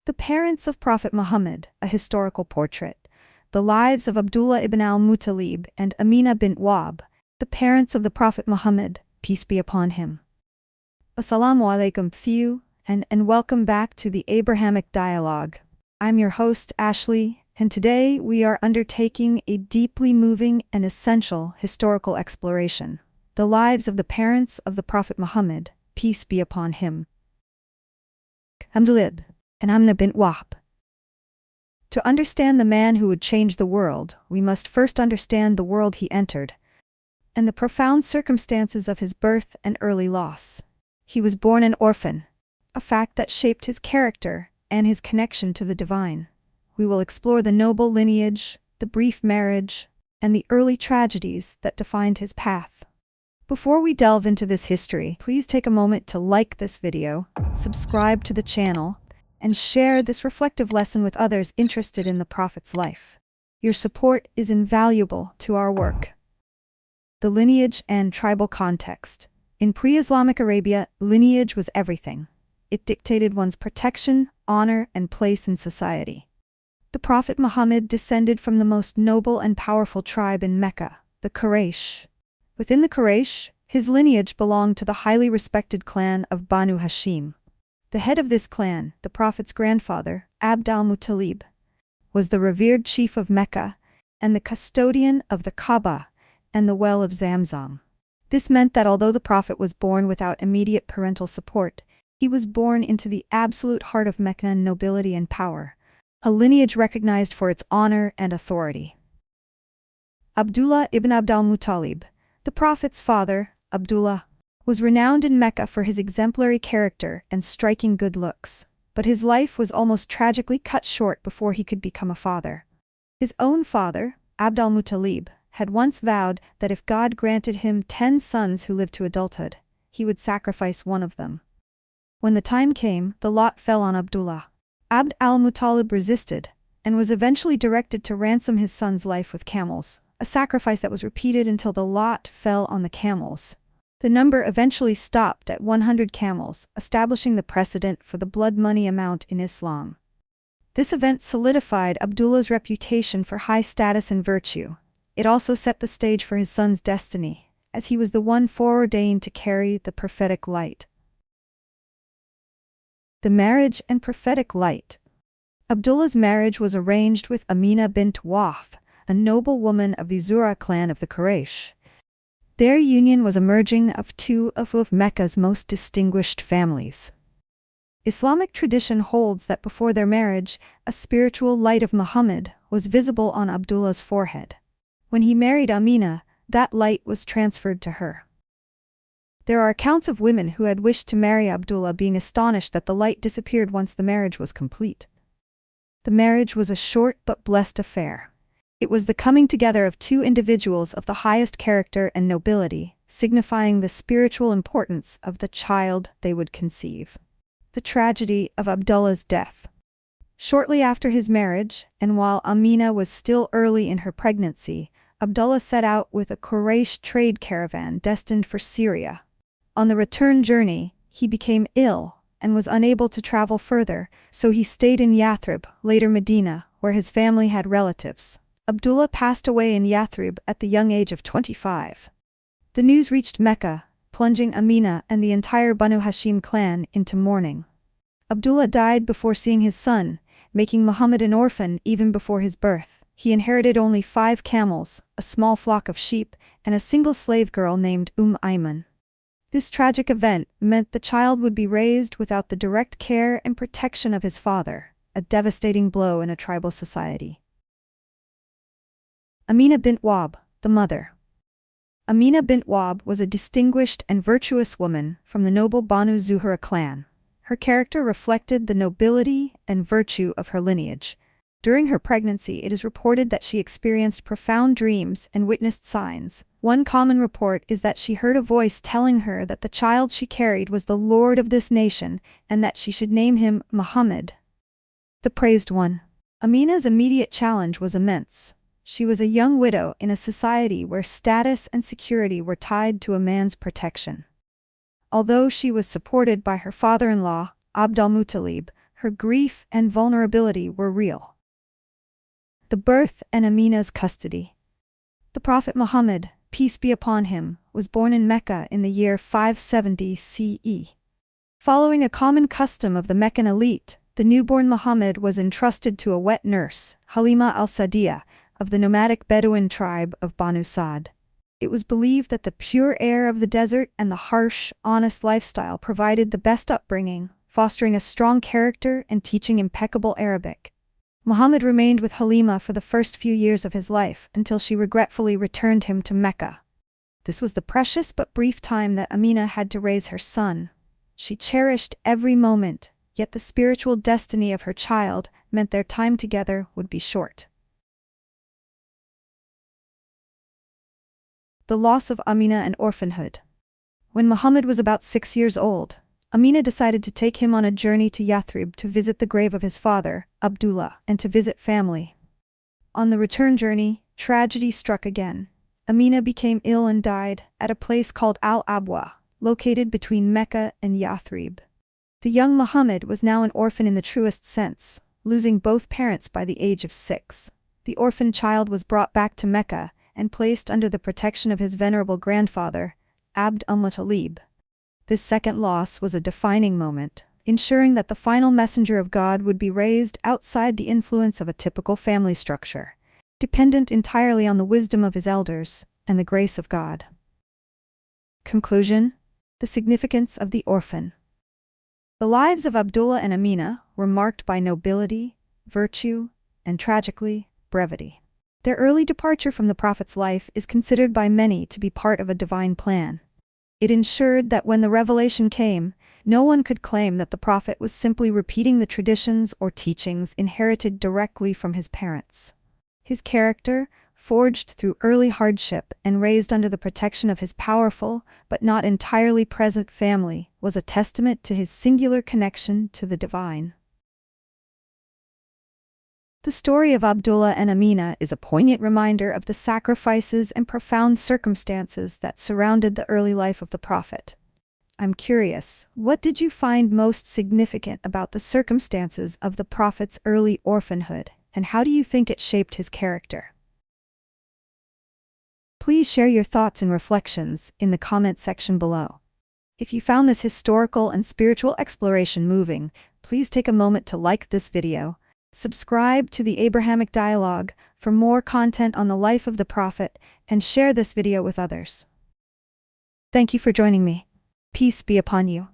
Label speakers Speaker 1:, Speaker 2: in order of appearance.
Speaker 1: The parents of Prophet Muhammad, a historical portrait. The lives of Abdullah ibn al-Muttalib and Aminah bint Wahb, the parents of the Prophet Muhammad, peace be upon him. Assalamu alaikum p.b.u.h, and welcome back to the Abrahamic Dialogue. I'm your host, Ashley, and today we are undertaking a deeply moving and essential historical exploration. The lives of the parents of the Prophet Muhammad, peace be upon him. Talib and Aminah bint Wahb. To understand the man who would change the world, we must first understand the world he entered, and the profound circumstances of his birth and early loss. He was born an orphan, a fact that shaped his character and his connection to the divine. We will explore the noble lineage, the brief marriage, and the early tragedies that defined his path. Before we delve into this history, please take a moment to like this video, subscribe to the channel, and share this reflective lesson with others interested in the Prophet's life. Your support is invaluable to our work. The lineage and tribal context. In pre-Islamic Arabia, lineage was everything. It dictated one's protection, honor, and place in society. The Prophet Muhammad descended from the most noble and powerful tribe in Mecca, the Quraysh. Within the Quraysh, his lineage belonged to the highly respected clan of Banu Hashim. The head of this clan, the Prophet's grandfather, al-Muttalib, was the revered chief of Mecca and the custodian of the Kaaba and the well of Zamzam. This meant that although the Prophet was born without immediate parental support, he was born into the absolute heart of Meccan nobility and power, a lineage recognized for its honor and authority. Abdullah ibn Abd al-Muttalib, the Prophet's father, Abdullah, was renowned in Mecca for his exemplary character and striking good looks, but his life was almost tragically cut short before he could become a father. His own father, al-Muttalib, had once vowed that if God granted him 10 sons who lived to adulthood, he would sacrifice one of them. When the time came, the lot fell on Abdullah. Abd al-Muttalib resisted, and was eventually directed to ransom his son's life with camels, a sacrifice that was repeated until the lot fell on the camels. The number eventually stopped at 100 camels, establishing the precedent for the blood money amount in Islam. This event solidified Abdullah's reputation for high status and virtue. It also set the stage for his son's destiny, as he was the one foreordained to carry the prophetic light. The marriage and prophetic light. Abdullah's marriage was arranged with Aminah bint Wahb, a noble woman of the Zuhrah clan of the Quraysh. Their union was a merging of two of Mecca's most distinguished families. Islamic tradition holds that before their marriage, a spiritual light of Muhammad was visible on Abdullah's forehead. When he married Aminah, that light was transferred to her. There are accounts of women who had wished to marry Abdullah being astonished that the light disappeared once the marriage was complete. The marriage was a short but blessed affair. It was the coming together of two individuals of the highest character and nobility, signifying the spiritual importance of the child they would conceive. The tragedy of Abdullah's death. Shortly after his marriage, and while Aminah was still early in her pregnancy, Abdullah set out with a Quraysh trade caravan destined for Syria. On the return journey, he became ill and was unable to travel further, so he stayed in Yathrib, later Medina, where his family had relatives. Abdullah passed away in Yathrib at the young age of 25. The news reached Mecca, plunging Aminah and the entire Banu Hashim clan into mourning. Abdullah died before seeing his son, making Muhammad an orphan even before his birth. He inherited only 5 camels, a small flock of sheep, and a single slave girl named Ayman. This tragic event meant the child would be raised without the direct care and protection of his father, a devastating blow in a tribal society. Aminah bint Wahb, the mother. Aminah bint Wahb was a distinguished and virtuous woman from the noble Banu Zuhrah clan. Her character reflected the nobility and virtue of her lineage. During her pregnancy, it is reported that she experienced profound dreams and witnessed signs. One common report is that she heard a voice telling her that the child she carried was the Lord of this nation and that she should name him Muhammad, the Praised One. Aminah's immediate challenge was immense. She was a young widow in a society where status and security were tied to a man's protection. Although she was supported by her father-in-law, Abd al-Muttalib, her grief and vulnerability were real. The birth and Aminah's custody. The Prophet Muhammad, peace be upon him, was born in Mecca in the year 570 CE. Following a common custom of the Meccan elite, the newborn Muhammad was entrusted to a wet nurse, Halima al-Sa'diyah, of the nomadic Bedouin tribe of Banu Zuhrah. It was believed that the pure air of the desert and the harsh, honest lifestyle provided the best upbringing, fostering a strong character and teaching impeccable Arabic. Muhammad remained with Halima for the first few years of his life until she regretfully returned him to Mecca. This was the precious but brief time that Aminah had to raise her son. She cherished every moment, yet the spiritual destiny of her child meant their time together would be short. The loss of Aminah and orphanhood. When Muhammad was about 6 years old, Aminah decided to take him on a journey to Yathrib to visit the grave of his father, Abdullah, and to visit family. On the return journey, tragedy struck again. Aminah became ill and died at a place called al-Abwa, located between Mecca and Yathrib. The young Muhammad was now an orphan in the truest sense, losing both parents by the age of 6. The orphaned child was brought back to Mecca and placed under the protection of his venerable grandfather, al-Muttalib. This second loss was a defining moment, ensuring that the final messenger of God would be raised outside the influence of a typical family structure, dependent entirely on the wisdom of his elders and the grace of God. Conclusion: the significance of the orphan. The lives of Abdullah and Aminah were marked by nobility, virtue, and tragically, brevity. Their early departure from the Prophet's life is considered by many to be part of a divine plan. It ensured that when the revelation came, no one could claim that the Prophet was simply repeating the traditions or teachings inherited directly from his parents. His character, forged through early hardship and raised under the protection of his powerful but not entirely present family, was a testament to his singular connection to the divine. The story of Abdullah and Aminah is a poignant reminder of the sacrifices and profound circumstances that surrounded the early life of the Prophet. I'm curious, what did you find most significant about the circumstances of the Prophet's early orphanhood, and how do you think it shaped his character? Please share your thoughts and reflections in the comment section below. If you found this historical and spiritual exploration moving, please take a moment to like this video. Subscribe to the Abrahamic Dialogue for more content on the life of the Prophet, and share this video with others. Thank you for joining me. Peace be upon you.